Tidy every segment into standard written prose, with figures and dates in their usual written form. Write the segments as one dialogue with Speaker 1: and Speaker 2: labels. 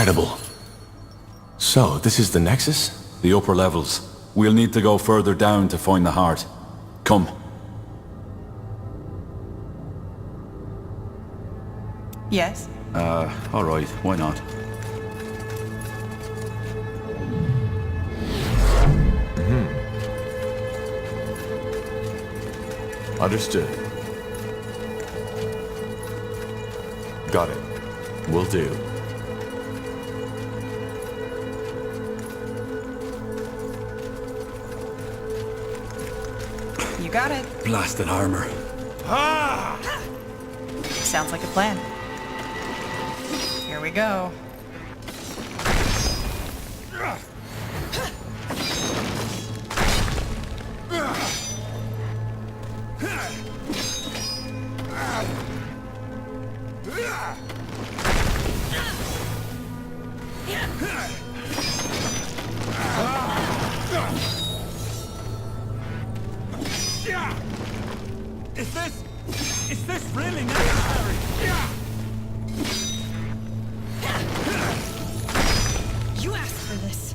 Speaker 1: Incredible. So, this is the Nexus?
Speaker 2: The upper levels. We'll need to go further down to find the heart. Come.
Speaker 3: Yes?
Speaker 2: Alright, why not?
Speaker 1: Understood. Got it. Will do.
Speaker 3: You got it.
Speaker 2: Blasted armor.
Speaker 3: Sounds like a plan. Here we go.
Speaker 4: Is this really necessary?
Speaker 5: You asked for this.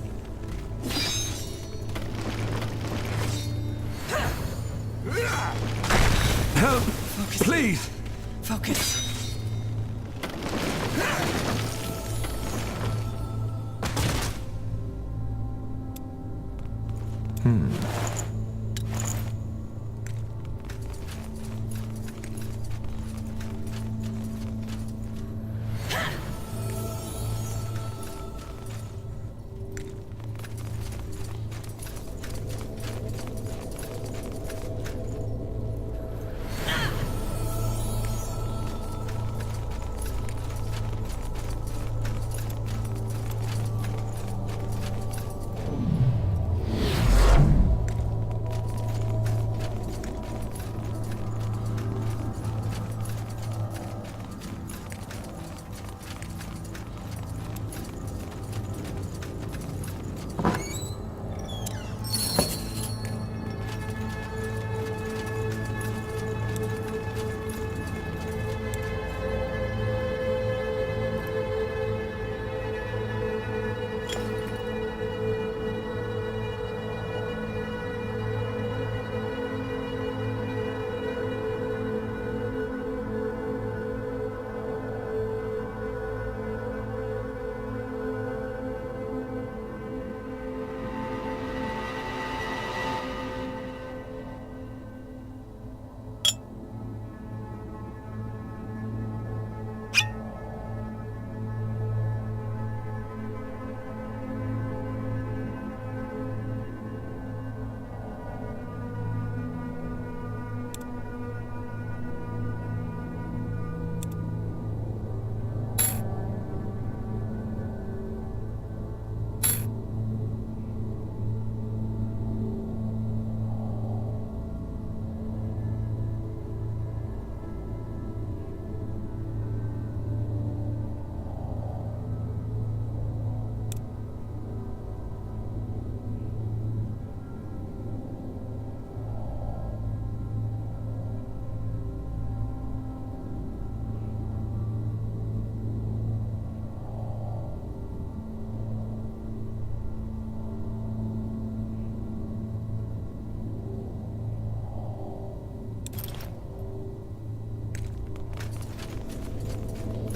Speaker 4: Help!
Speaker 5: Focus.
Speaker 4: Please!
Speaker 5: Focus.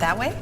Speaker 3: That way?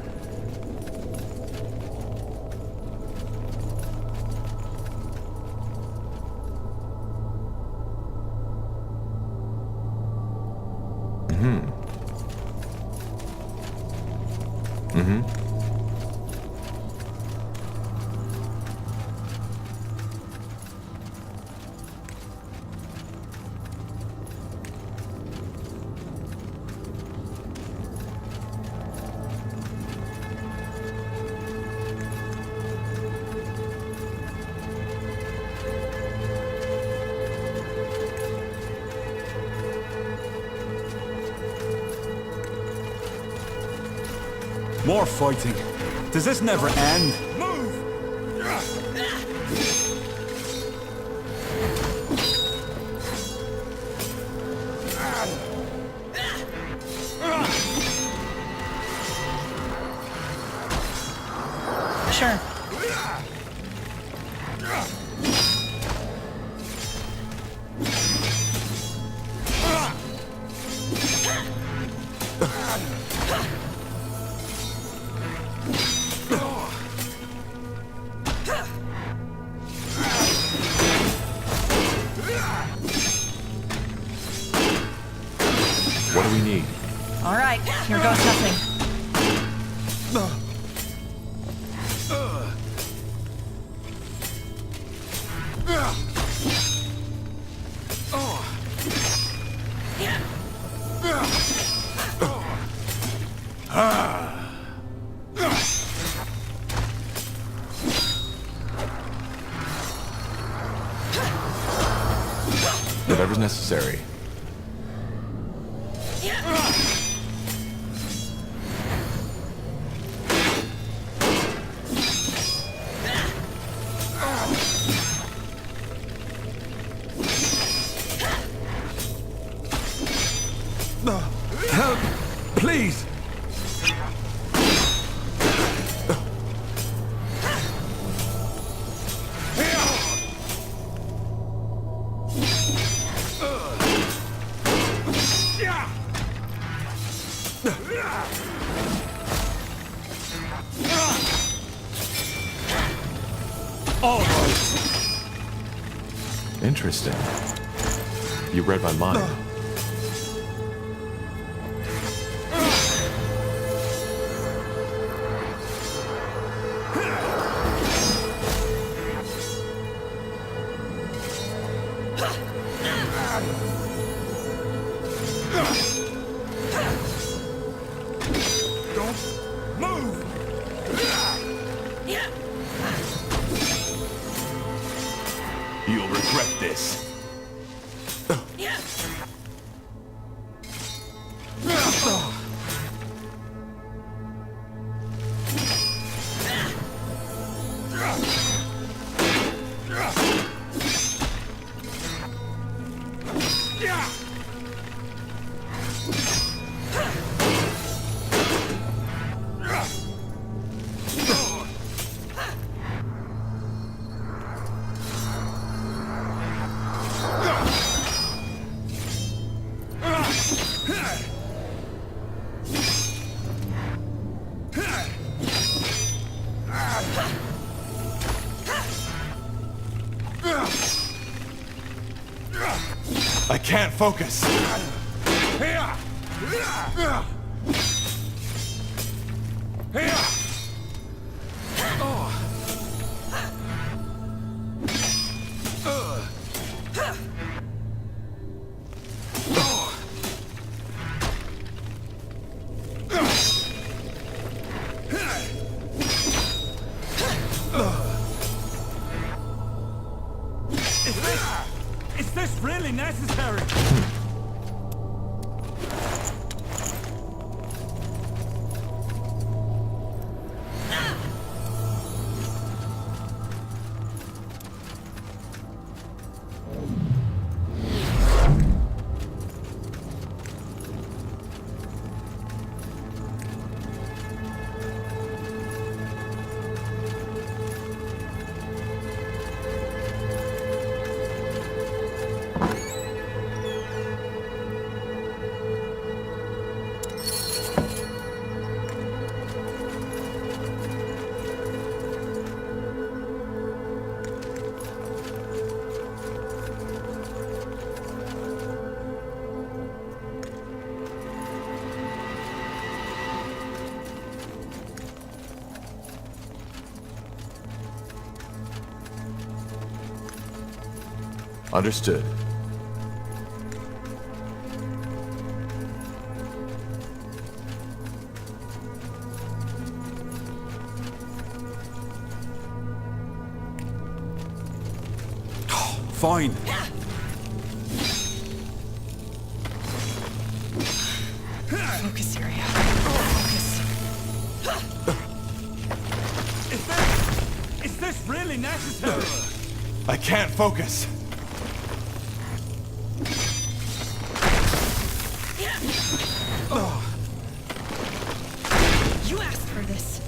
Speaker 2: More fighting. Does this never end?
Speaker 4: Move!
Speaker 3: Sure.
Speaker 1: What do we need?
Speaker 3: All right, here goes nothing.
Speaker 1: Whatever's necessary.
Speaker 4: Help! Please! All right.
Speaker 1: Interesting. You read my mind.
Speaker 4: Don't move!
Speaker 1: You'll regret this. I can't focus.
Speaker 4: Here! Here! Is this really necessary?
Speaker 1: Understood.
Speaker 2: Fine.
Speaker 5: Focus area. Focus.
Speaker 4: Is this really necessary?
Speaker 1: I can't focus.
Speaker 5: You asked for this.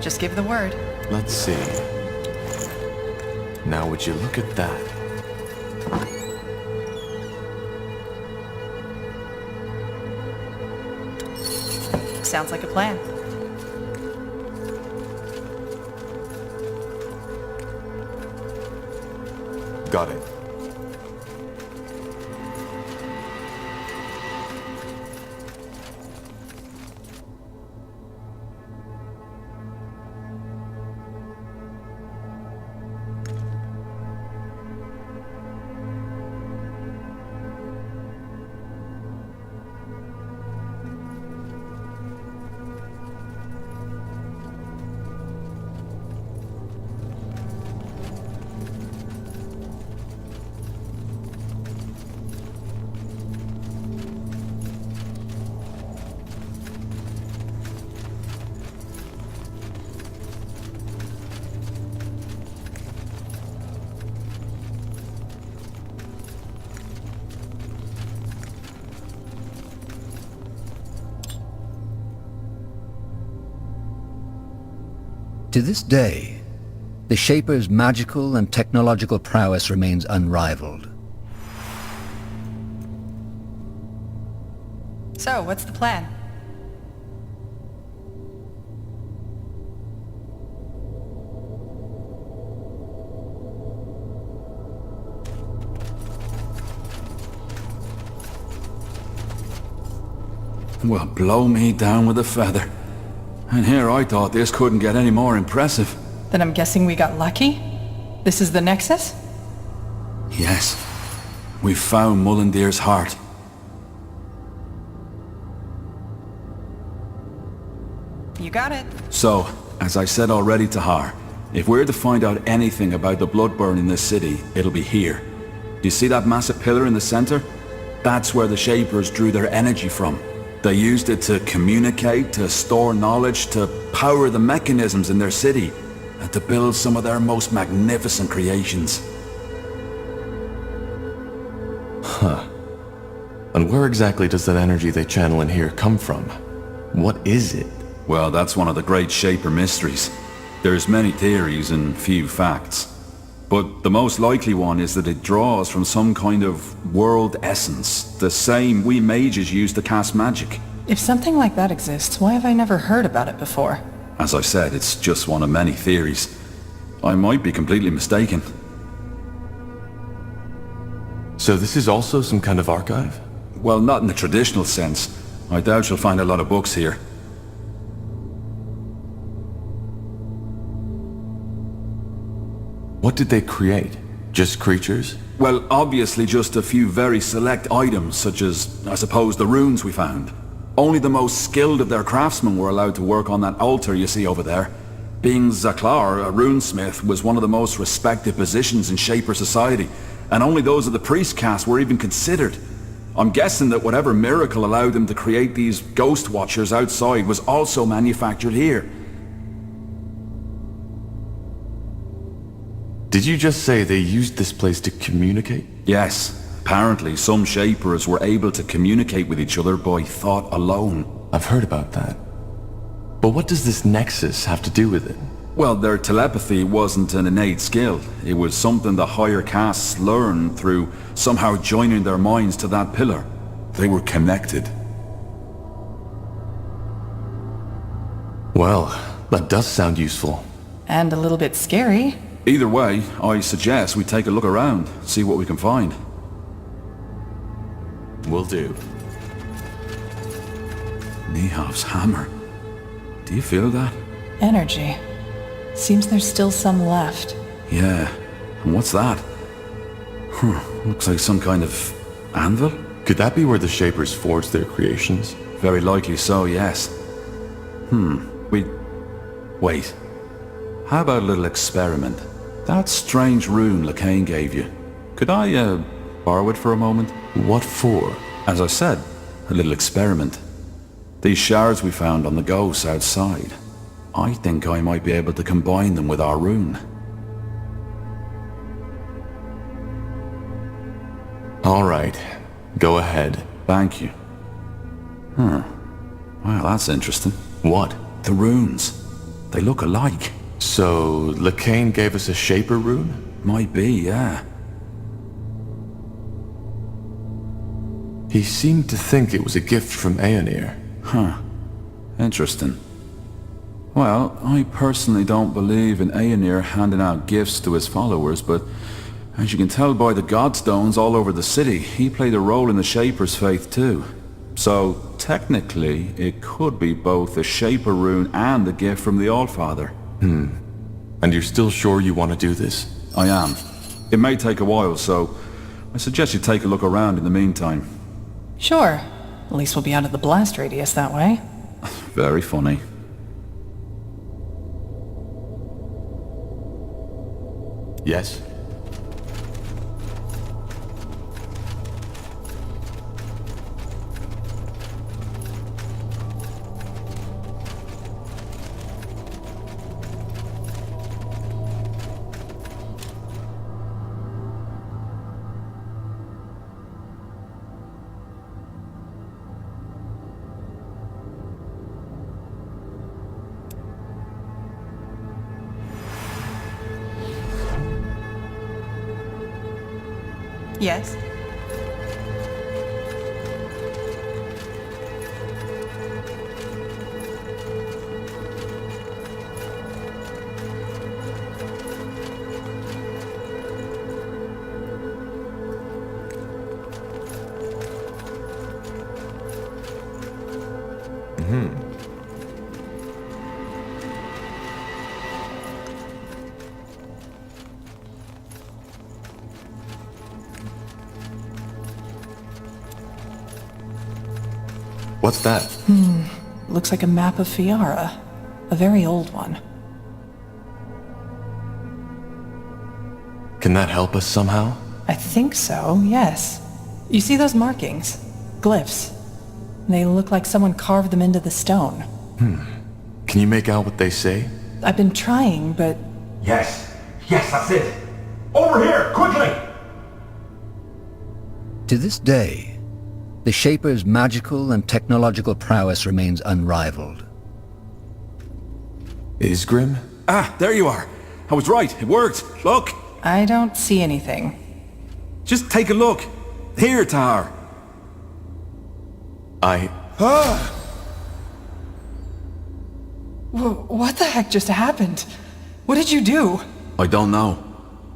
Speaker 3: Just give the word.
Speaker 1: Let's see. Now would you look at that?
Speaker 3: Sounds like a plan.
Speaker 1: Got it.
Speaker 6: To this day, the Shaper's magical and technological prowess remains unrivaled.
Speaker 3: So, what's the plan?
Speaker 2: Well, blow me down with a feather. And here I thought this couldn't get any more impressive.
Speaker 3: Then I'm guessing we got lucky? This is the Nexus?
Speaker 2: Yes, we've found Mullendeer's heart.
Speaker 3: You got it.
Speaker 2: So, as I said already to Har, if we're to find out anything about the Bloodburn in this city, it'll be here. Do you see that massive pillar in the center? That's where the Shapers drew their energy from. They used it to communicate, to store knowledge, to power the mechanisms in their city, and to build some of their most magnificent creations.
Speaker 1: Huh. And where exactly does that energy they channel in here come from? What is it?
Speaker 2: Well, that's one of the great Shaper mysteries. There's many theories and few facts. But the most likely one is that it draws from some kind of world essence, the same we mages use to cast magic.
Speaker 3: If something like that exists, why have I never heard about it before?
Speaker 2: As I said, it's just one of many theories. I might be completely mistaken.
Speaker 1: So this is also some kind of archive?
Speaker 2: Well, not in the traditional sense. I doubt you'll find a lot of books here.
Speaker 1: What did they create? Just creatures?
Speaker 2: Well, obviously just a few very select items, such as, I suppose, the runes we found. Only the most skilled of their craftsmen were allowed to work on that altar you see over there. Being Zaklar, a runesmith, was one of the most respected positions in Shaper society, and only those of the priest caste were even considered. I'm guessing that whatever miracle allowed them to create these ghost watchers outside was also manufactured here.
Speaker 1: Did you just say they used this place to communicate?
Speaker 2: Yes. Apparently, some Shapers were able to communicate with each other by thought alone.
Speaker 1: I've heard about that. But what does this Nexus have to do with it?
Speaker 2: Well, their telepathy wasn't an innate skill. It was something the higher castes learned through somehow joining their minds to that pillar. They were connected.
Speaker 1: Well, that does sound useful.
Speaker 3: And a little bit scary.
Speaker 2: Either way, I suggest we take a look around, see what we can find.
Speaker 1: Will do.
Speaker 2: Nihav's hammer. Do you feel that?
Speaker 5: Energy. Seems there's still some left.
Speaker 2: Yeah. And what's that? Looks like some kind of anvil?
Speaker 1: Could that be where the Shapers forged their creations?
Speaker 2: Very likely so, yes. Wait. How about a little experiment? That strange rune Lacane gave you. Could I, borrow it for a moment?
Speaker 1: What for?
Speaker 2: As I said, a little experiment. These shards we found on the ghosts outside. I think I might be able to combine them with our rune.
Speaker 1: All right. Go ahead.
Speaker 2: Thank you. Well, that's interesting.
Speaker 1: What?
Speaker 2: The runes. They look alike.
Speaker 1: So, Lacane gave us a Shaper rune?
Speaker 2: Might be, yeah.
Speaker 1: He seemed to think it was a gift from Aeonir.
Speaker 2: Interesting. Well, I personally don't believe in Aeonir handing out gifts to his followers, but as you can tell by the Godstones all over the city, he played a role in the Shaper's faith too. So, technically, it could be both a Shaper rune and a gift from the Allfather.
Speaker 1: And you're still sure you want to do this?
Speaker 2: I am. It may take a while, so I suggest you take a look around in the meantime.
Speaker 5: Sure. At least we'll be out of the blast radius that way.
Speaker 2: Very funny.
Speaker 1: Yes?
Speaker 3: Yes? What's that?
Speaker 5: Looks like a map of Fiara. A very old one.
Speaker 1: Can that help us somehow?
Speaker 5: I think so, yes. You see those markings? Glyphs. They look like someone carved them into the stone.
Speaker 1: Can you make out what they say?
Speaker 5: I've been trying, but...
Speaker 4: Yes, that's it. Over here, quickly!
Speaker 6: To this day, the Shaper's magical and technological prowess remains unrivaled.
Speaker 1: Isgrim?
Speaker 2: Ah, there you are. I was right. It worked. Look.
Speaker 5: I don't see anything.
Speaker 2: Just take a look. Here, Tar.
Speaker 5: What the heck just happened? What did you do?
Speaker 2: I don't know.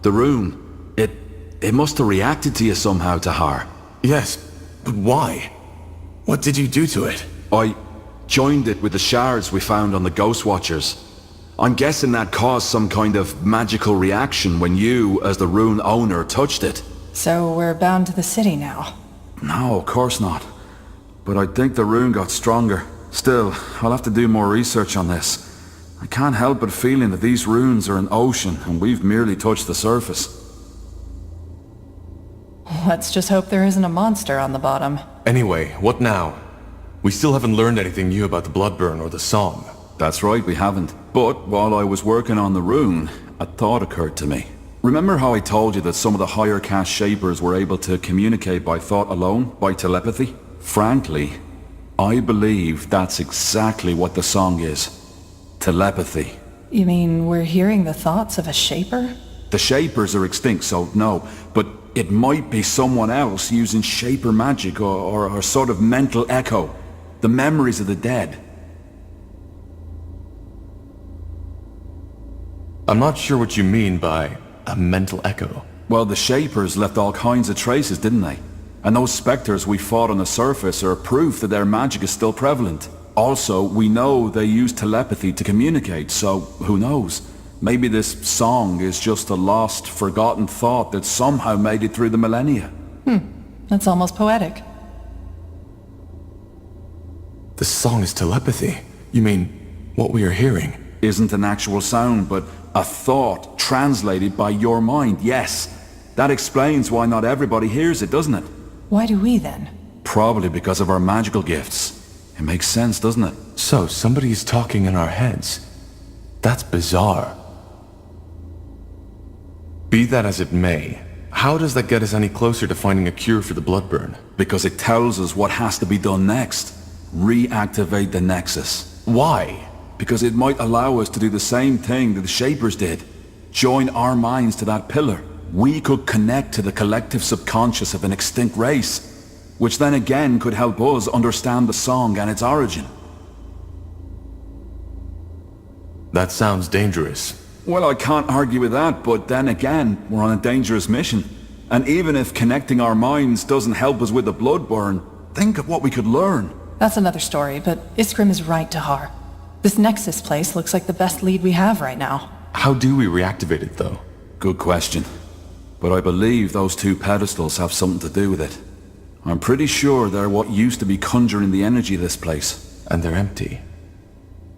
Speaker 2: The rune. It must have reacted to you somehow, Tahar.
Speaker 1: Yes, but why? What did you do to it?
Speaker 2: I joined it with the shards we found on the Ghost Watchers. I'm guessing that caused some kind of magical reaction when you, as the rune owner, touched it.
Speaker 5: So we're bound to the city now.
Speaker 2: No, of course not. But I think the rune got stronger. Still, I'll have to do more research on this. I can't help but feeling that these runes are an ocean and we've merely touched the surface.
Speaker 5: Let's just hope there isn't a monster on the bottom.
Speaker 1: Anyway, what now? We still haven't learned anything new about the Bloodburn or the song.
Speaker 2: That's right, we haven't. But while I was working on the rune, a thought occurred to me. Remember how I told you that some of the higher caste Shapers were able to communicate by thought alone, by telepathy? Frankly, I believe that's exactly what the song is. Telepathy.
Speaker 5: You mean we're hearing the thoughts of a Shaper?
Speaker 2: The Shapers are extinct, so no. But it might be someone else using Shaper magic or sort of mental echo. The memories of the dead.
Speaker 1: I'm not sure what you mean by a mental echo.
Speaker 2: Well, the Shapers left all kinds of traces, didn't they? And those spectres we fought on the surface are proof that their magic is still prevalent. Also, we know they use telepathy to communicate, so who knows? Maybe this song is just a lost, forgotten thought that somehow made it through the millennia.
Speaker 5: That's almost poetic.
Speaker 1: The song is telepathy. You mean, what we are hearing?
Speaker 2: Isn't an actual sound, but a thought translated by your mind, yes. That explains why not everybody hears it, doesn't it?
Speaker 5: Why do we then?
Speaker 2: Probably because of our magical gifts. It makes sense, doesn't it?
Speaker 1: So, somebody is talking in our heads. That's bizarre. Be that as it may, how does that get us any closer to finding a cure for the bloodburn?
Speaker 2: Because it tells us what has to be done next. Reactivate the Nexus.
Speaker 1: Why?
Speaker 2: Because it might allow us to do the same thing that the Shapers did. Join our minds to that pillar. We could connect to the collective subconscious of an extinct race, which then again could help us understand the song and its origin.
Speaker 1: That sounds dangerous.
Speaker 2: Well, I can't argue with that, but then again, we're on a dangerous mission. And even if connecting our minds doesn't help us with the bloodburn, think of what we could learn.
Speaker 5: That's another story, but Iskrim is right, Tahar. This Nexus place looks like the best lead we have right now.
Speaker 1: How do we reactivate it, though?
Speaker 2: Good question. But I believe those two pedestals have something to do with it. I'm pretty sure they're what used to be conjuring the energy of this place.
Speaker 1: And they're empty.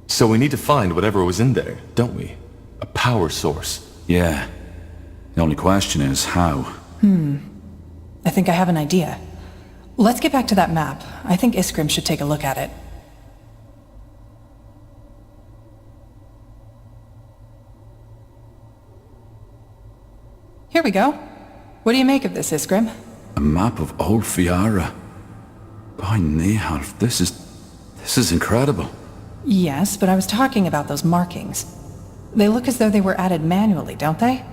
Speaker 1: So we need to find whatever was in there, don't we? A power source.
Speaker 2: Yeah. The only question is how.
Speaker 5: I think I have an idea. Let's get back to that map. I think Iskrim should take a look at it. Here we go. What do you make of this, Iskrim?
Speaker 2: A map of old Fiara. By Nehalf, this is incredible.
Speaker 5: Yes, but I was talking about those markings. They look as though they were added manually, don't they?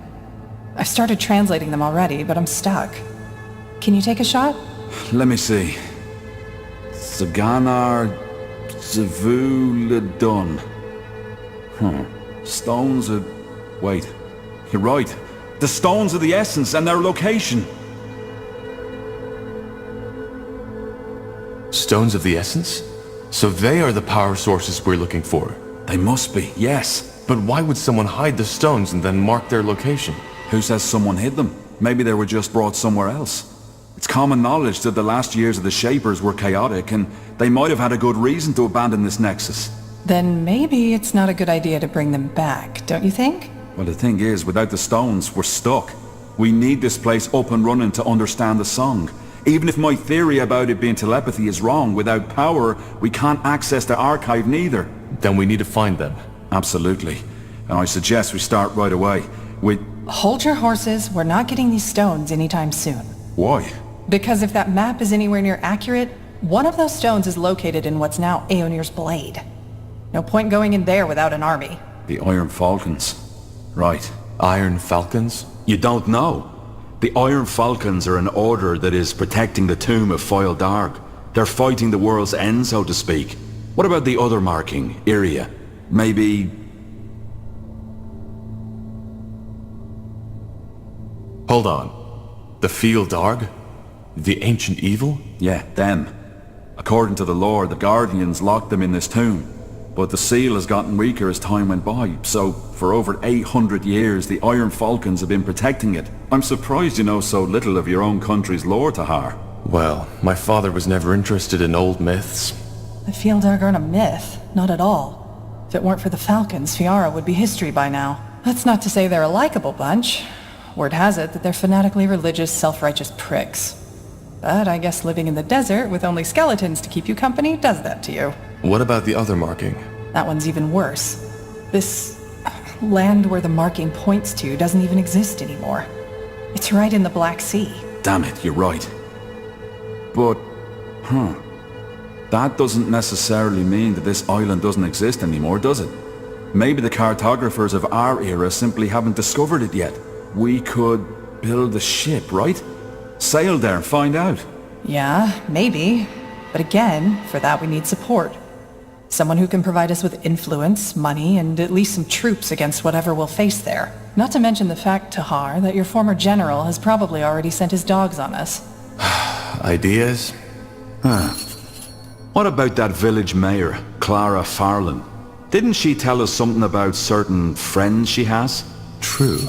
Speaker 5: I've started translating them already, but I'm stuck. Can you take a shot?
Speaker 2: Let me see. Saganar Zavuladun. Stones of... Wait. You're right. The stones of the essence and their location.
Speaker 1: Stones of the essence? So they are the power sources we're looking for.
Speaker 2: They must be, yes.
Speaker 1: But why would someone hide the stones and then mark their location?
Speaker 2: Who says someone hid them? Maybe they were just brought somewhere else. It's common knowledge that the last years of the Shapers were chaotic, and they might have had a good reason to abandon this Nexus.
Speaker 5: Then maybe it's not a good idea to bring them back, don't you think?
Speaker 2: Well, the thing is, without the stones, we're stuck. We need this place up and running to understand the song. Even if my theory about it being telepathy is wrong, without power, we can't access the archive neither.
Speaker 1: Then we need to find them.
Speaker 2: Absolutely. And I suggest we start right away with...
Speaker 5: Hold your horses. We're not getting these stones anytime soon.
Speaker 2: Why?
Speaker 5: Because if that map is anywhere near accurate, one of those stones is located in what's now Aeonir's Blade. No point going in there without an army.
Speaker 2: The Iron Falcons. Right.
Speaker 1: Iron Falcons?
Speaker 7: You don't know. The Iron Falcons are an order that is protecting the tomb of Foil Darg. They're fighting the world's end, so to speak. What about the other marking, Iria?
Speaker 2: Maybe...
Speaker 1: Hold on. The Field Darg? The ancient evil?
Speaker 2: Yeah, them. According to the lore, the Guardians locked them in this tomb. But the seal has gotten weaker as time went by, so for over 800 years the Iron Falcons have been protecting it. I'm surprised you know so little of your own country's lore, Tahar.
Speaker 1: Well, my father was never interested in old myths.
Speaker 5: The Fieldar aren't a myth. Not at all. If it weren't for the Falcons, Fiara would be history by now. That's not to say they're a likable bunch. Word has it that they're fanatically religious, self-righteous pricks. But I guess living in the desert with only skeletons to keep you company does that to you.
Speaker 1: What about the other marking?
Speaker 5: That one's even worse. This land where the marking points to doesn't even exist anymore. It's right in the Black Sea.
Speaker 2: Damn it, you're right. But, that doesn't necessarily mean that this island doesn't exist anymore, does it? Maybe the cartographers of our era simply haven't discovered it yet. We could build a ship, right? Sail there and find out.
Speaker 5: Yeah, maybe. But again, for that we need support. Someone who can provide us with influence, money, and at least some troops against whatever we'll face there. Not to mention the fact, Tahar, that your former general has probably already sent his dogs on us.
Speaker 1: Ideas?
Speaker 7: What about that village mayor, Clara Farland? Didn't she tell us something about certain friends she has?
Speaker 1: True.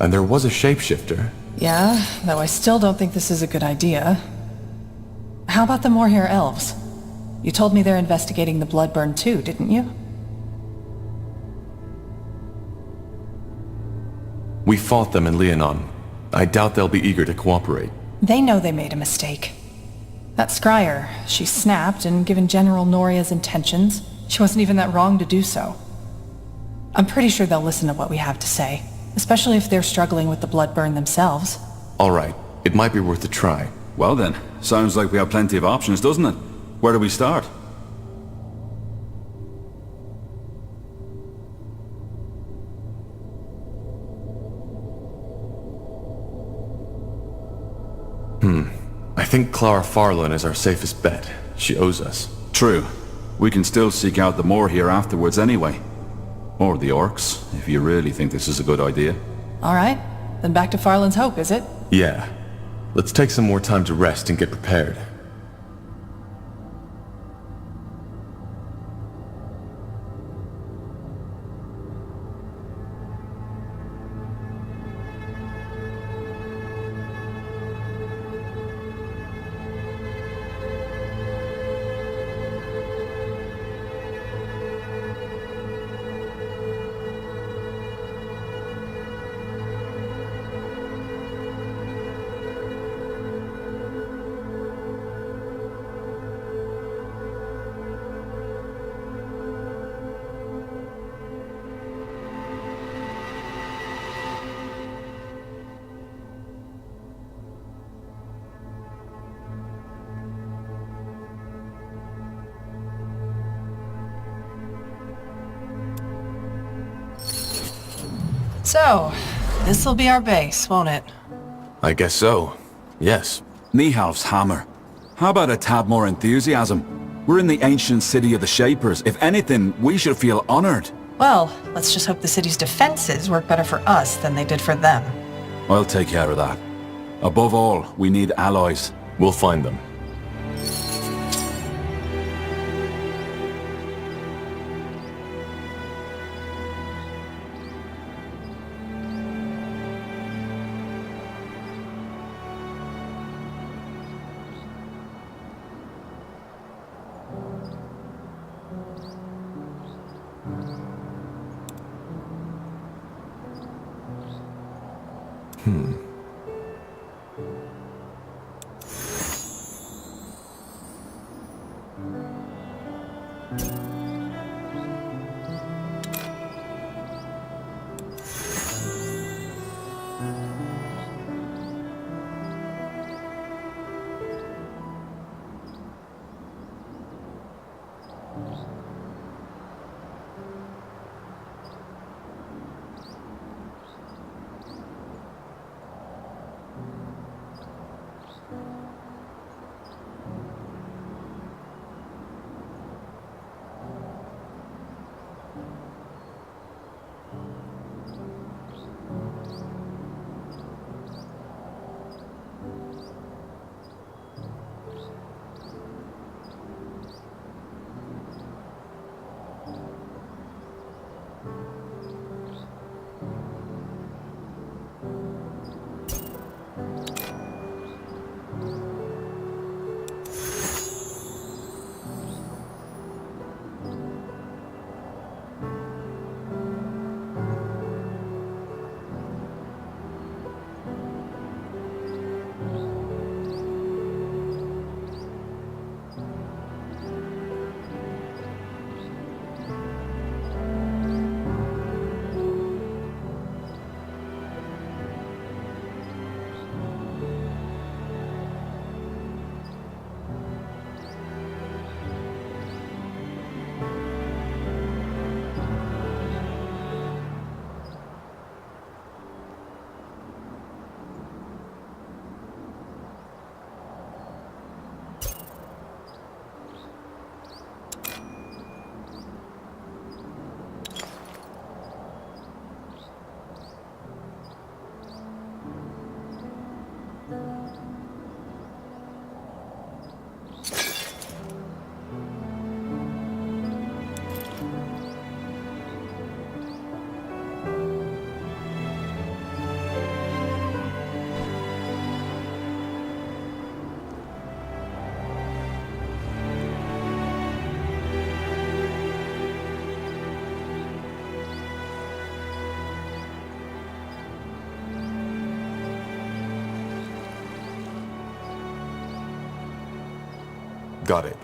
Speaker 1: And there was a shapeshifter.
Speaker 5: Yeah, though I still don't think this is a good idea. How about the Moorhair elves? You told me they're investigating the Bloodburn too, didn't you?
Speaker 1: We fought them in Leonon. I doubt they'll be eager to cooperate.
Speaker 5: They know they made a mistake. That scryer, she snapped, and given General Noria's intentions, she wasn't even that wrong to do so. I'm pretty sure they'll listen to what we have to say, especially if they're struggling with the Bloodburn themselves.
Speaker 1: All right, it might be worth a try.
Speaker 2: Well then, sounds like we have plenty of options, doesn't it? Where do we start?
Speaker 1: I think Clara Farland is our safest bet. She owes us.
Speaker 2: True. We can still seek out the Moor here afterwards anyway. Or the orcs, if you really think this is a good idea.
Speaker 5: Alright, then back to Farland's Hope, is it?
Speaker 1: Yeah. Let's take some more time to rest and get prepared.
Speaker 5: So, this'll be our base, won't it?
Speaker 1: I guess so. Yes.
Speaker 2: Nihalf's hammer. How about a tad more enthusiasm? We're in the ancient city of the Shapers. If anything, we should feel honored.
Speaker 3: Well, let's just hope the city's defenses work better for us than they did for them.
Speaker 2: I'll take care of that. Above all, we need allies.
Speaker 1: We'll find them. Got it.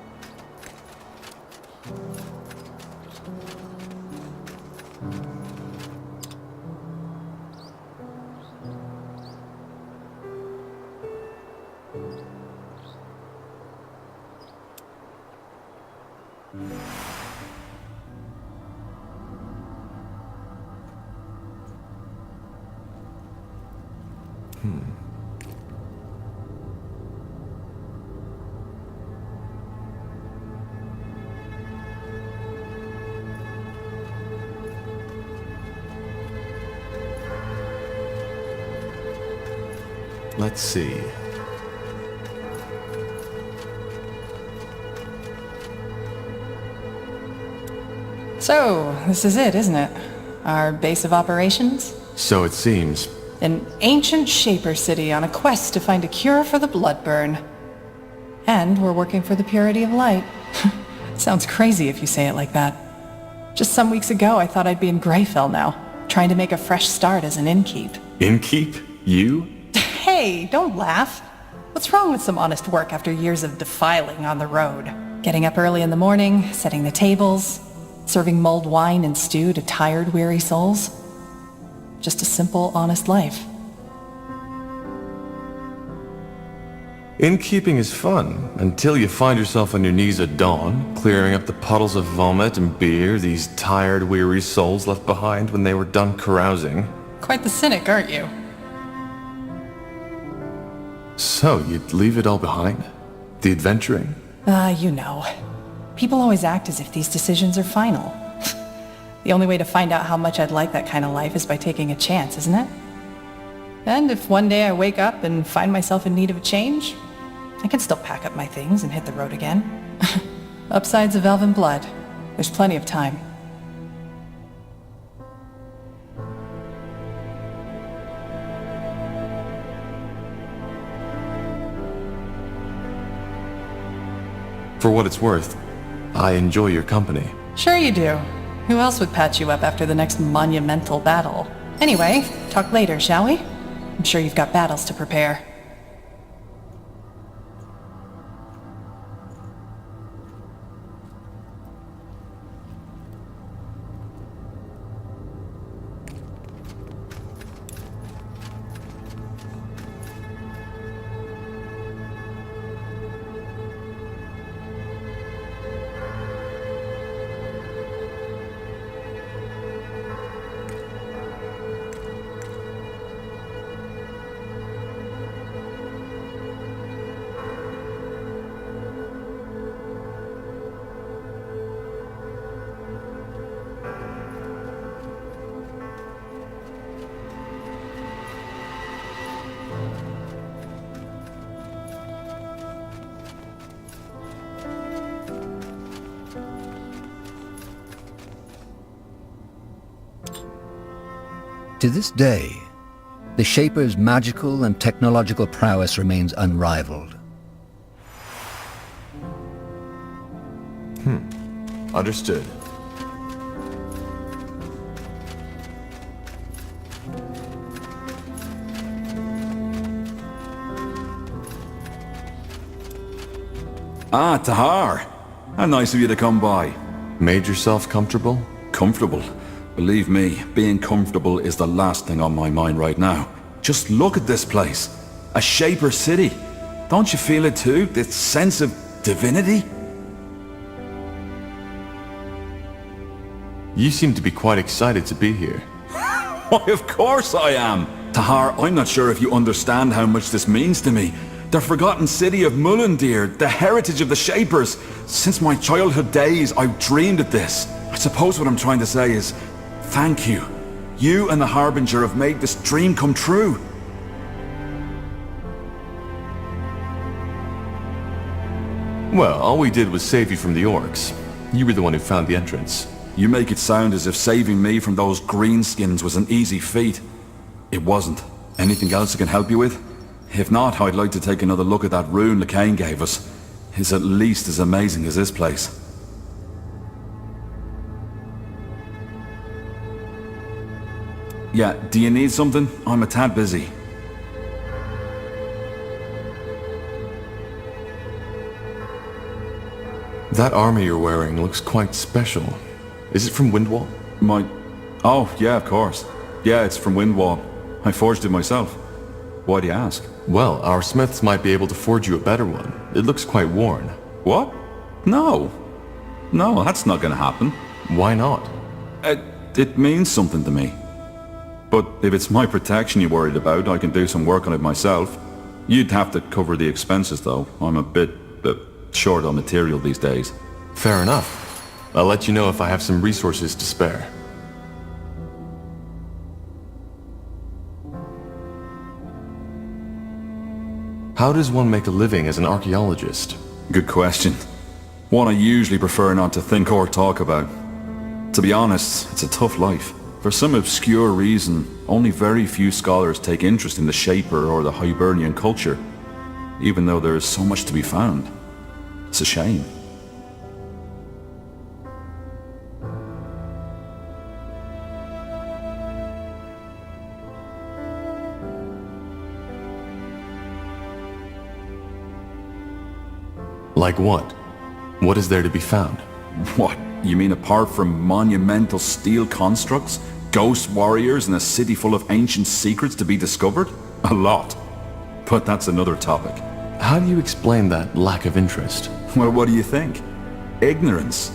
Speaker 1: Let's see.
Speaker 5: So, this is it, isn't it? Our base of operations?
Speaker 1: So it seems.
Speaker 5: An ancient Shaper city on a quest to find a cure for the bloodburn. And we're working for the purity of light. Sounds crazy if you say it like that. Just some weeks ago, I thought I'd be in Greyfell now, trying to make a fresh start as an innkeep.
Speaker 1: Innkeep? You?
Speaker 5: Hey, don't laugh. What's wrong with some honest work after years of defiling on the road? Getting up early in the morning, setting the tables, serving mulled wine and stew to tired, weary souls. Just a simple, honest life.
Speaker 1: Innkeeping is fun, until you find yourself on your knees at dawn, clearing up the puddles of vomit and beer these tired, weary souls left behind when they were done carousing.
Speaker 5: Quite the cynic, aren't you?
Speaker 1: So, you'd leave it all behind? The adventuring?
Speaker 5: You know. People always act as if these decisions are final. The only way to find out how much I'd like that kind of life is by taking a chance, isn't it? And if one day I wake up and find myself in need of a change, I can still pack up my things and hit the road again. Upsides of Elven blood. There's plenty of time.
Speaker 1: For what it's worth, I enjoy your company.
Speaker 5: Sure you do. Who else would patch you up after the next monumental battle? Anyway, talk later, shall we? I'm sure you've got battles to prepare.
Speaker 6: To this day, the Shaper's magical and technological prowess remains unrivaled.
Speaker 1: Understood.
Speaker 2: Ah, Tahar. How nice of you to come by.
Speaker 1: Made yourself comfortable?
Speaker 2: Comfortable? Believe me, being comfortable is the last thing on my mind right now. Just look at this place. A Shaper city. Don't you feel it too? This sense of divinity?
Speaker 1: You seem to be quite excited to be here.
Speaker 2: Why, of course I am! Tahar, I'm not sure if you understand how much this means to me. The forgotten city of Mullendeer, the heritage of the Shapers. Since my childhood days, I've dreamed of this. I suppose what I'm trying to say is, thank you. You and the Harbinger have made this dream come true.
Speaker 1: Well, all we did was save you from the orcs. You were the one who found the entrance.
Speaker 2: You make it sound as if saving me from those greenskins was an easy feat. It wasn't. Anything else I can help you with? If not, I'd like to take another look at that rune LeCain gave us. It's at least as amazing as this place. Yeah, do you need something? I'm a tad busy.
Speaker 1: That armor you're wearing looks quite special. Is it from Windwall?
Speaker 2: Oh, yeah, of course. Yeah, it's from Windwall. I forged it myself. Why do you ask?
Speaker 1: Well, our smiths might be able to forge you a better one. It looks quite worn.
Speaker 2: What? No. No, that's not gonna happen.
Speaker 1: Why not?
Speaker 2: It means something to me. But if it's my protection you're worried about, I can do some work on it myself. You'd have to cover the expenses, though. I'm a bit short on material these days.
Speaker 1: Fair enough. I'll let you know if I have some resources to spare. How does one make a living as an archaeologist?
Speaker 2: Good question. One I usually prefer not to think or talk about. To be honest, it's a tough life. For some obscure reason, only very few scholars take interest in the Shaper or the Hibernian culture, even though there is so much to be found. It's a shame.
Speaker 1: Like what? What is there to be found?
Speaker 2: What? You mean apart from monumental steel constructs, ghost warriors, and a city full of ancient secrets to be discovered? A lot. But that's another topic.
Speaker 1: How do you explain that lack of interest?
Speaker 2: Well, what do you think? Ignorance.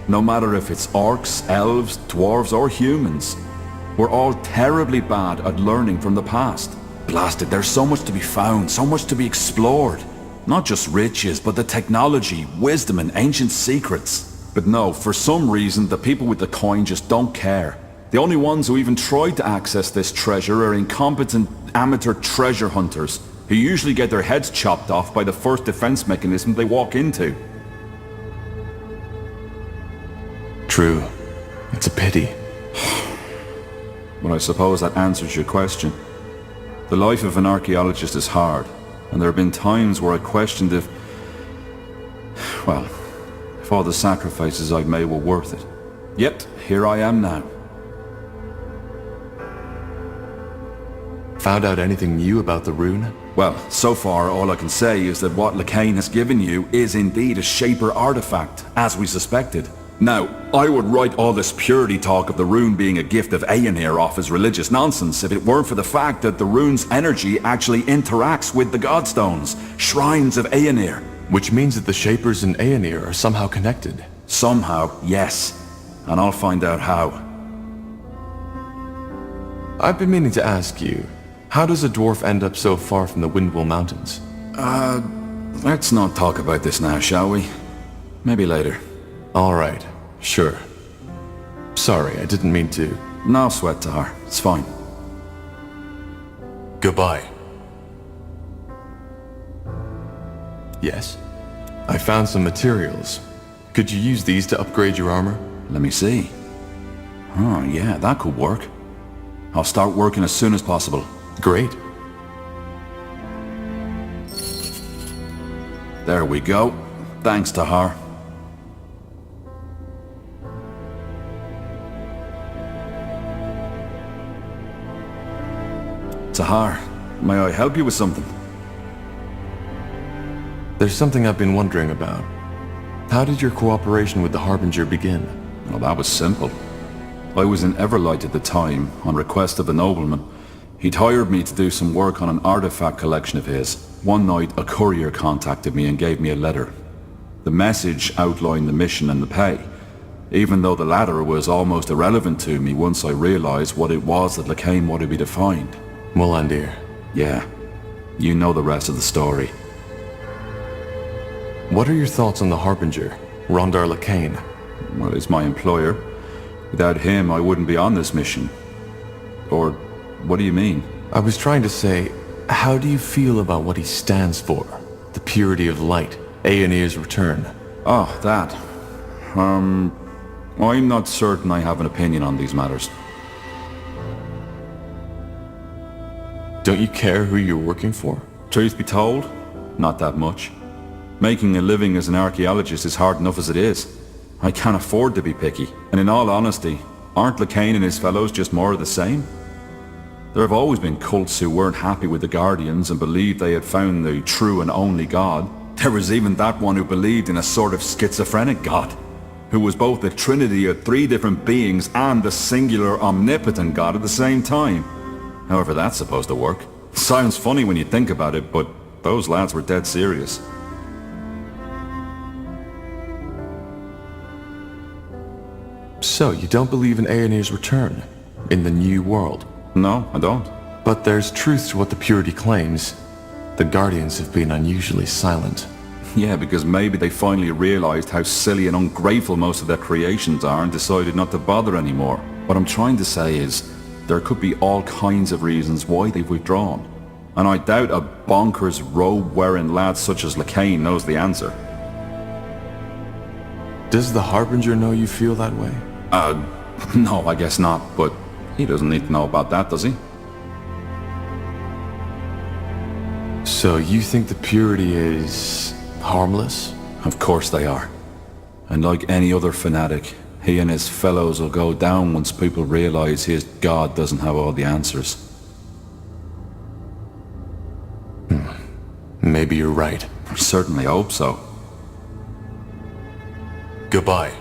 Speaker 2: No matter if it's orcs, elves, dwarves, or humans. We're all terribly bad at learning from the past. Blasted, there's so much to be found, so much to be explored. Not just riches, but the technology, wisdom, and ancient secrets. But no, for some reason, the people with the coin just don't care. The only ones who even try to access this treasure are incompetent amateur treasure hunters, who usually get their heads chopped off by the first defense mechanism they walk into.
Speaker 1: True. It's a pity.
Speaker 2: Well, I suppose that answers your question. The life of an archaeologist is hard, and there have been times where I questioned if all the sacrifices I've made were worth it. Yet, here I am now.
Speaker 1: Found out anything new about the rune?
Speaker 2: Well, so far all I can say is that what Lacane has given you is indeed a Shaper artifact, as we suspected. Now, I would write all this purity talk of the rune being a gift of Aenir off as religious nonsense if it weren't for the fact that the rune's energy actually interacts with the Godstones, shrines of Aenir.
Speaker 1: Which means that the Shapers and Aenir are somehow connected.
Speaker 2: Somehow, yes. And I'll find out how.
Speaker 1: I've been meaning to ask you, how does a dwarf end up so far from the Windwall Mountains?
Speaker 2: Let's not talk about this now, shall we? Maybe later.
Speaker 1: Alright, sure. Sorry, I didn't mean to.
Speaker 2: No sweat, Tahar. It's fine.
Speaker 1: Goodbye. Yes? I found some materials. Could you use these to upgrade your armor?
Speaker 2: Let me see. Oh, yeah, that could work. I'll start working as soon as possible.
Speaker 1: Great.
Speaker 2: There we go. Thanks, Tahar. Tahar, may I help you with something?
Speaker 1: There's something I've been wondering about. How did your cooperation with the Harbinger begin?
Speaker 2: Well, that was simple. I was in Everlight at the time, on request of a nobleman. He'd hired me to do some work on an artifact collection of his. One night, a courier contacted me and gave me a letter. The message outlined the mission and the pay, even though the latter was almost irrelevant to me once I realized what it was that Lacane wanted me to find.
Speaker 1: Molandir.
Speaker 2: Yeah, you know the rest of the story.
Speaker 1: What are your thoughts on the Harbinger, Rondar Lacane?
Speaker 2: Well, he's my employer. Without him, I wouldn't be on this mission. Or, what do you mean?
Speaker 1: I was trying to say, how do you feel about what he stands for? The purity of light, Aenir's return.
Speaker 2: Oh, that. I'm not certain I have an opinion on these matters.
Speaker 1: Don't you care who you're working for?
Speaker 2: Truth be told, not that much. Making a living as an archaeologist is hard enough as it is. I can't afford to be picky, and in all honesty, aren't Lacane and his fellows just more of the same? There have always been cults who weren't happy with the Guardians and believed they had found the true and only God. There was even that one who believed in a sort of schizophrenic god, who was both a trinity of 3 different beings and a singular omnipotent god at the same time. However that's supposed to work. Sounds funny when you think about it, but those lads were dead serious.
Speaker 1: So, you don't believe in Aenir's return? In the new world?
Speaker 2: No, I don't.
Speaker 1: But there's truth to what the Purity claims. The Guardians have been unusually silent.
Speaker 2: Yeah, because maybe they finally realized how silly and ungrateful most of their creations are and decided not to bother anymore. What I'm trying to say is, there could be all kinds of reasons why they've withdrawn. And I doubt a bonkers robe-wearing lad such as Lacane knows the answer.
Speaker 1: Does the Harbinger know you feel that way?
Speaker 2: No, I guess not, but he doesn't need to know about that, does he?
Speaker 1: So you think the Purity is harmless?
Speaker 2: Of course they are. And like any other fanatic, he and his fellows will go down once people realize his god doesn't have all the answers.
Speaker 1: Maybe you're right.
Speaker 2: I certainly hope so.
Speaker 1: Goodbye.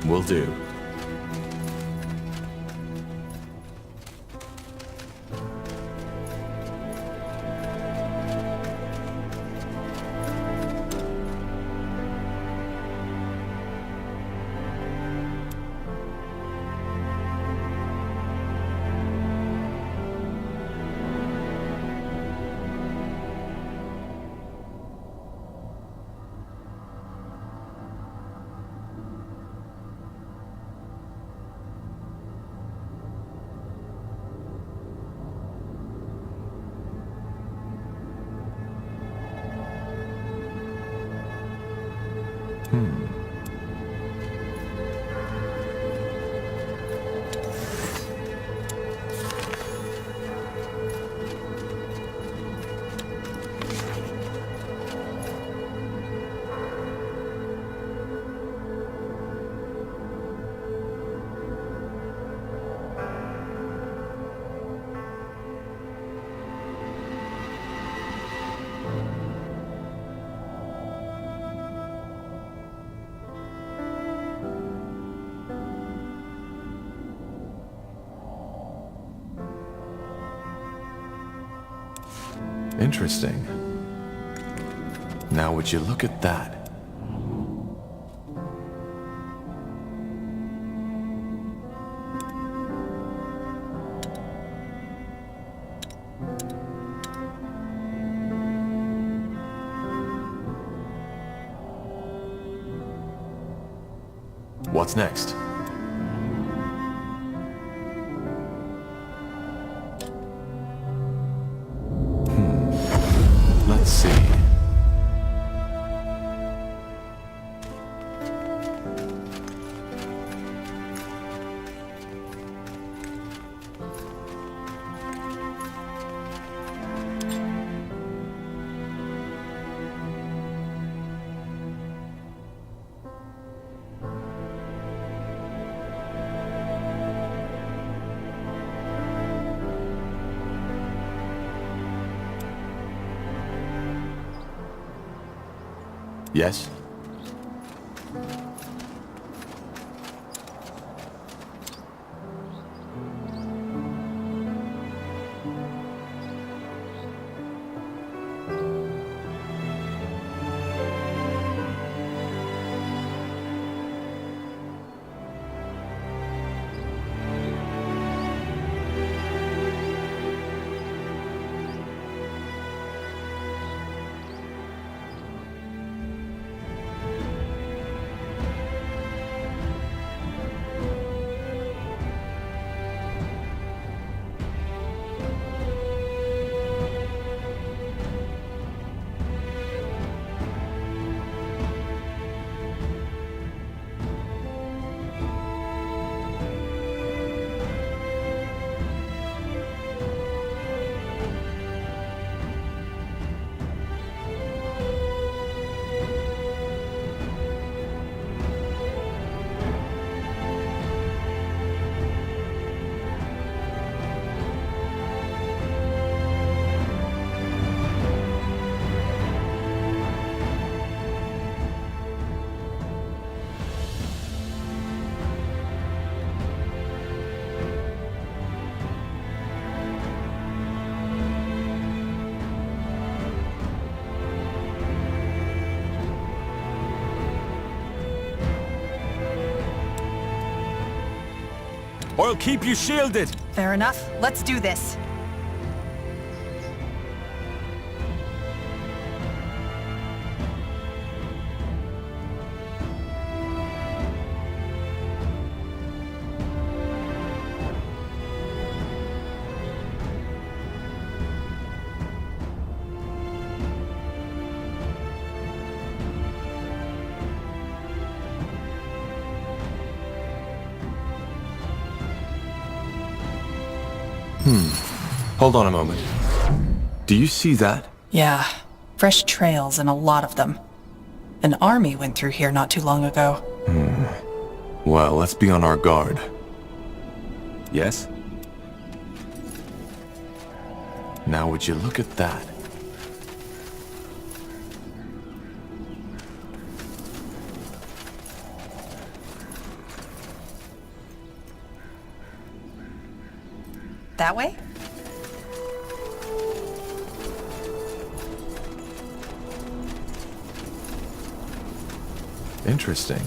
Speaker 1: Will do. Interesting. Now would you look at that? What's next? Let's see. Yes?
Speaker 8: I'll keep you shielded.
Speaker 3: Fair enough. Let's do this.
Speaker 1: Hold on a moment. Do you see that?
Speaker 5: Yeah, fresh trails and a lot of them. An army went through here not too long ago.
Speaker 1: Well, let's be on our guard.
Speaker 2: Yes?
Speaker 1: Now would you look at that?
Speaker 3: That way?
Speaker 1: Interesting.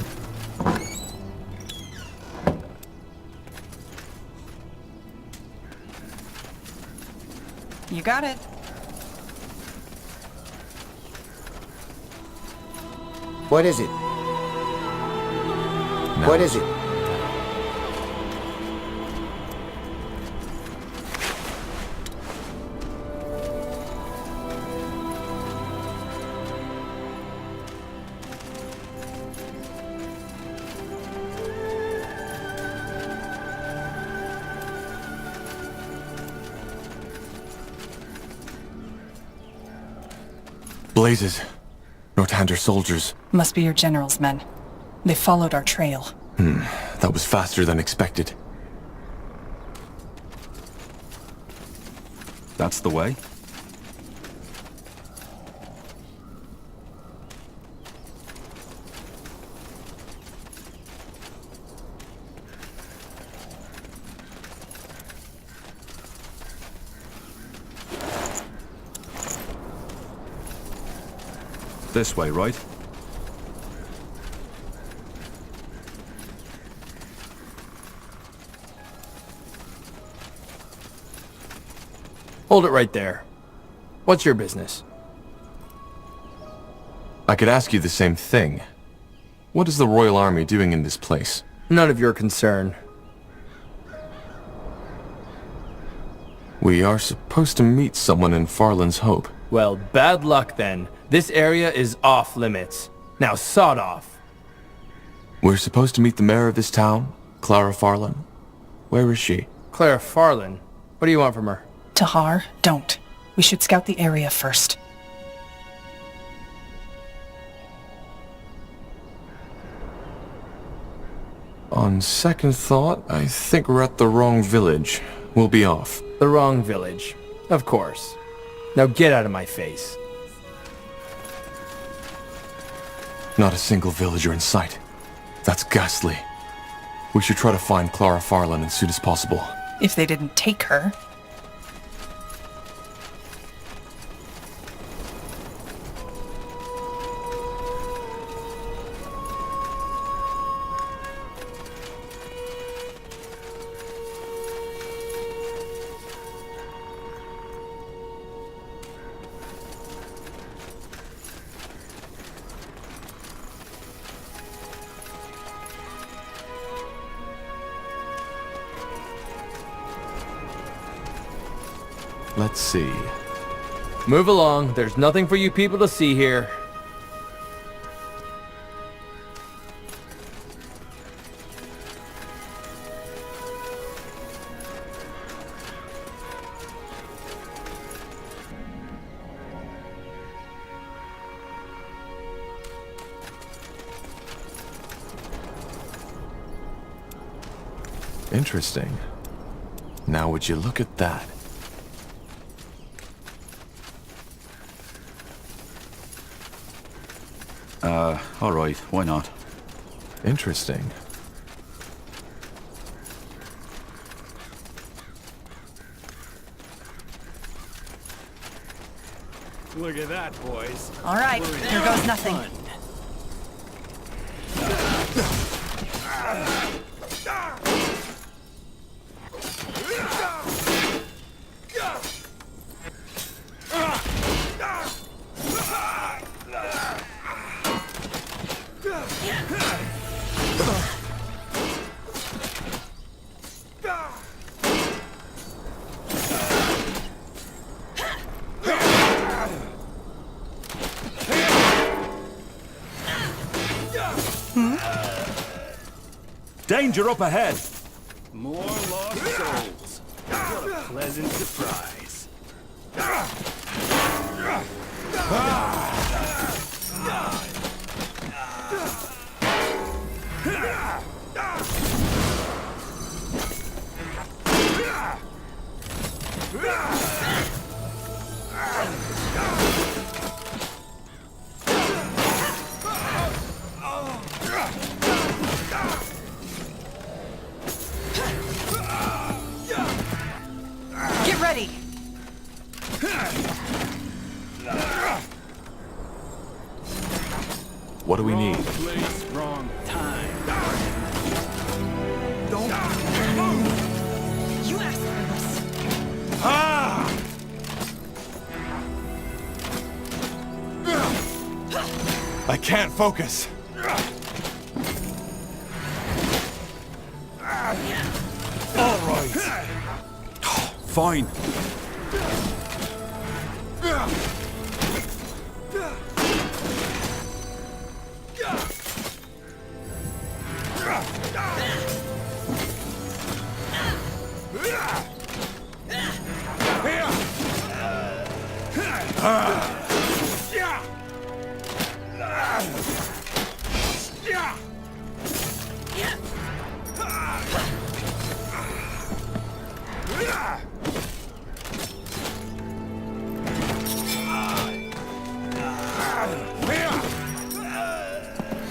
Speaker 3: You got it.
Speaker 9: What is it?
Speaker 1: Now
Speaker 9: What is it?
Speaker 1: Blazes. Northander soldiers.
Speaker 5: Must be your general's men. They followed our trail.
Speaker 1: That was faster than expected.
Speaker 2: That's the way? This way, right?
Speaker 8: Hold it right there. What's your business?
Speaker 1: I could ask you the same thing. What is the Royal Army doing in this place?
Speaker 8: None of your concern.
Speaker 1: We are supposed to meet someone in Farland's Hope.
Speaker 8: Well, bad luck then. This area is off limits. Now sod off.
Speaker 1: We're supposed to meet the mayor of this town, Clara Farland. Where is she?
Speaker 8: Clara Farland. What do you want from her?
Speaker 5: Tahar, don't. We should scout the area first.
Speaker 1: On second thought, I think we're at the wrong village. We'll be off.
Speaker 8: The wrong village. Of course. Now get out of my face.
Speaker 1: Not a single villager in sight. That's ghastly. We should try to find Clara Farland as soon as possible.
Speaker 3: If they didn't take her.
Speaker 1: Let's see.
Speaker 8: Move along. There's nothing for you people to see here.
Speaker 1: Interesting. Now would you look at that?
Speaker 2: Alright, why not?
Speaker 1: Interesting.
Speaker 9: Look at that, boys.
Speaker 3: All right, here goes nothing.
Speaker 9: Danger up ahead! More lost souls. What a pleasant surprise.
Speaker 3: Get ready!
Speaker 1: What do we need?
Speaker 9: Place, wrong time.
Speaker 3: You asked for this.
Speaker 1: I can't focus.
Speaker 2: All right. Fine.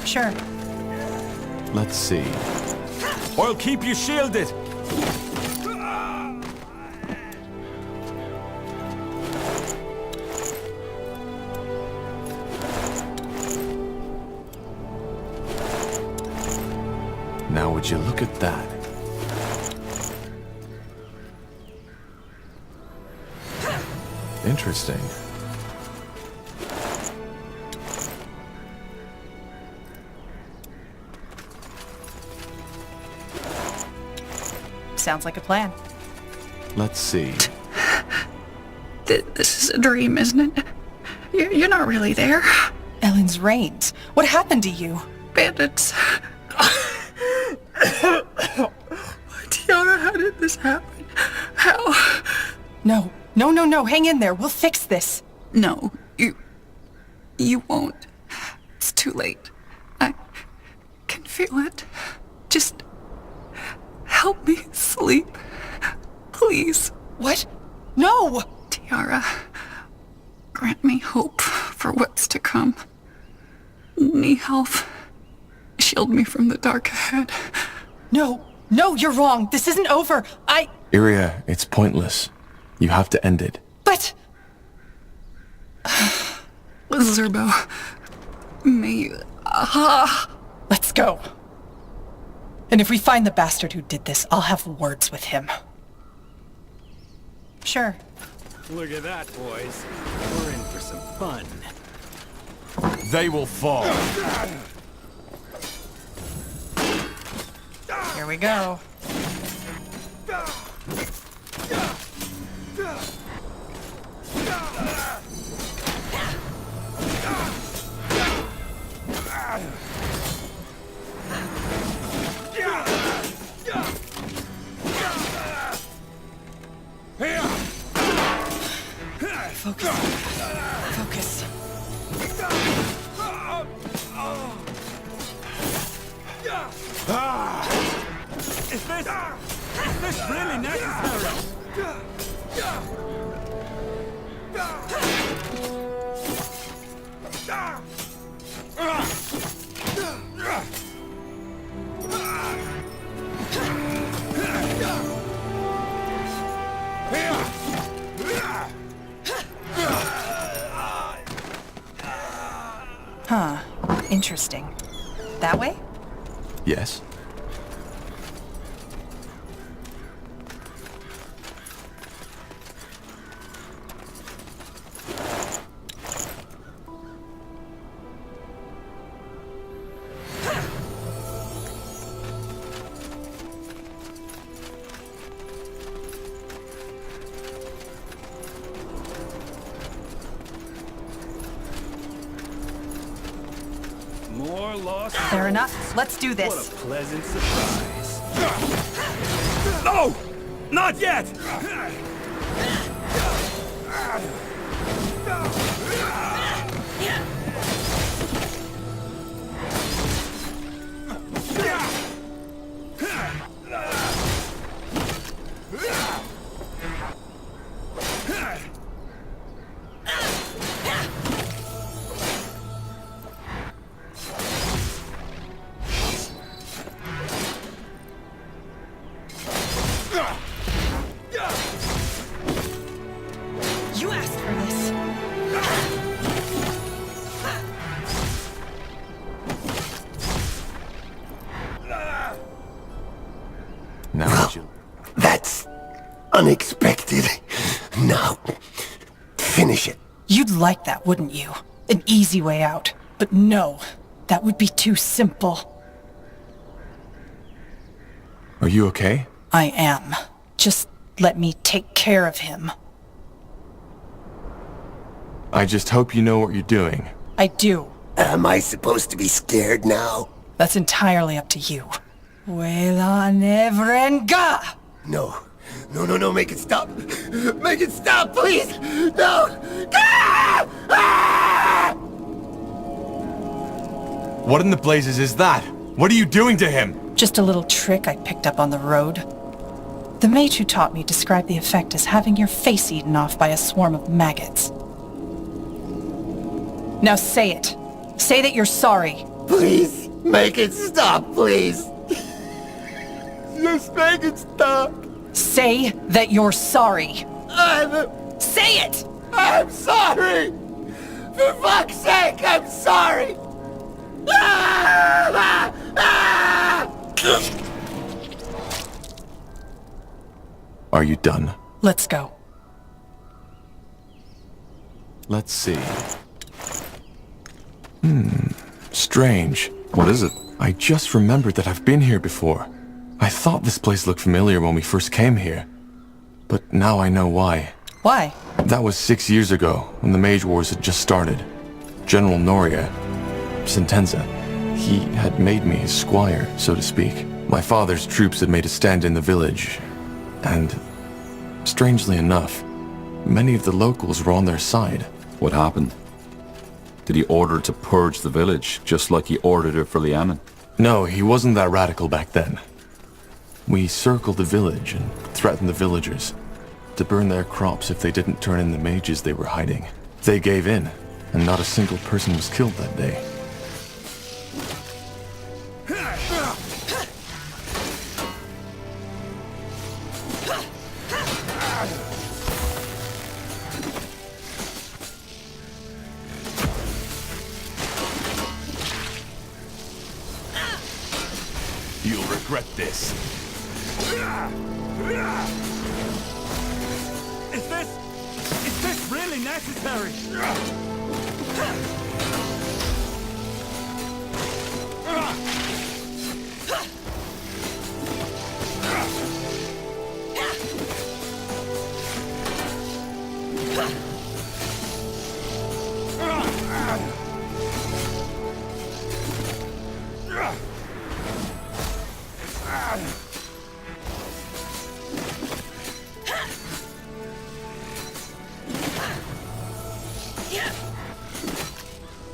Speaker 3: Sure.
Speaker 1: Let's see.
Speaker 9: I'll keep you shielded.
Speaker 1: Now would you look at that? Interesting.
Speaker 3: Sounds like a plan.
Speaker 1: Let's see.
Speaker 10: This is a dream, isn't it? You're not really there.
Speaker 3: Ellen's reigns. What happened to you?
Speaker 10: Bandits. Tiara, how did this happen? How?
Speaker 3: No. No. Hang in there. We'll fix this.
Speaker 10: No, you won't. It's too late. I can feel it. Just help me sleep. Please.
Speaker 3: What? No!
Speaker 10: Tiara, grant me hope for what's to come. Need help. Shield me from the dark ahead.
Speaker 3: No, you're wrong. This isn't over.
Speaker 1: Iria, it's pointless. You have to end it.
Speaker 3: But...
Speaker 10: Zerbo. Me...
Speaker 3: Let's go. And if we find the bastard who did this, I'll have words with him. Sure.
Speaker 9: Look at that, boys. We're in for some fun.
Speaker 1: They will fall.
Speaker 3: Here we go. Focus.
Speaker 9: Is this really necessary?
Speaker 3: Huh. Interesting. That way?
Speaker 1: Yes?
Speaker 9: More lost
Speaker 3: Fair
Speaker 9: souls.
Speaker 3: enough. Let's do
Speaker 9: What
Speaker 3: this.
Speaker 9: a pleasant surprise. No! Not yet!
Speaker 3: You asked for this.
Speaker 1: Now would you...
Speaker 11: That's unexpected. Now, finish it.
Speaker 3: You'd like that, wouldn't you? An easy way out. But no, that would be too simple.
Speaker 1: Are you okay?
Speaker 3: I am. Just let me take care of him.
Speaker 1: I just hope you know what you're doing.
Speaker 3: I do.
Speaker 11: Am I supposed to be scared now?
Speaker 3: That's entirely up to you. Vuela Nevrenga!
Speaker 11: No. No, make it stop. Make it stop, please! No! Ah! Ah!
Speaker 1: What in the blazes is that? What are you doing to him?
Speaker 3: Just a little trick I picked up on the road. The mage who taught me described the effect as having your face eaten off by a swarm of maggots. Now say it. Say that you're sorry.
Speaker 11: Please, make it stop, please. Just make it stop.
Speaker 3: Say that you're sorry. Say it!
Speaker 11: I'm sorry! For fuck's sake, I'm sorry! Ah! Ah!
Speaker 1: Are you done?
Speaker 3: Let's go.
Speaker 1: Let's see. Strange. What is it? I just remembered that I've been here before. I thought this place looked familiar when we first came here. But now I know why.
Speaker 3: Why?
Speaker 1: That was 6 years ago, when the Mage Wars had just started. General Noria, Sentenza, he had made me his squire, so to speak. My father's troops had made a stand in the village, and strangely enough, many of the locals were on their side.
Speaker 2: What happened? Did he order to purge the village, just like he ordered it for Lianen?
Speaker 1: No, he wasn't that radical back then. We circled the village and threatened the villagers to burn their crops if they didn't turn in the mages they were hiding. They gave in, and not a single person was killed that day.
Speaker 9: You'll regret this. Is this really necessary?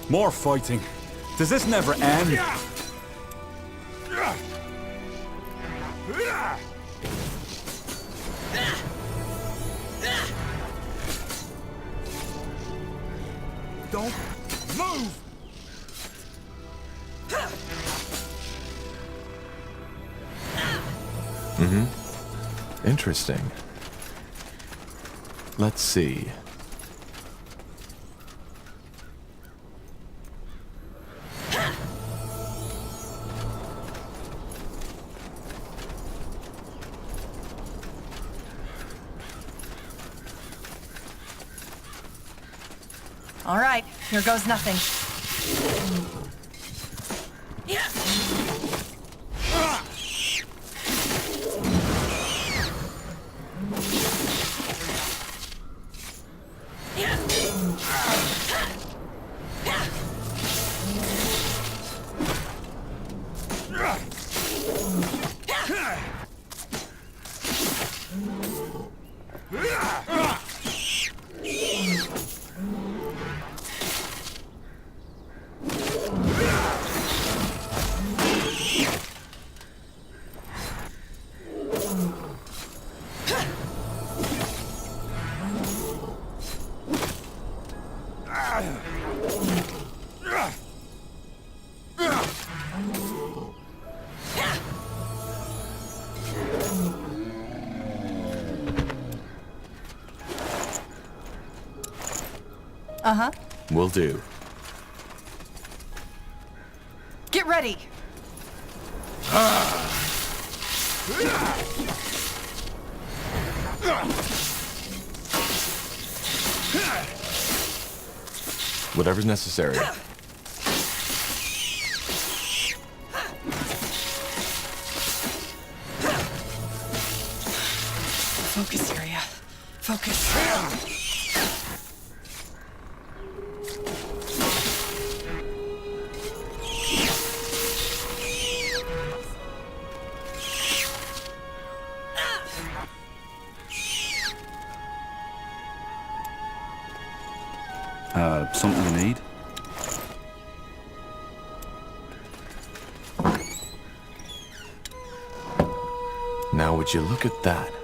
Speaker 2: More fighting. Does this never end?
Speaker 9: Don't move!
Speaker 1: Interesting. Let's see.
Speaker 3: All right, here goes nothing. Uh-huh.
Speaker 1: Will do.
Speaker 3: Get ready!
Speaker 1: Whatever's necessary.
Speaker 3: Focus area. Focus.
Speaker 2: Something you need?
Speaker 1: Now would you look at that?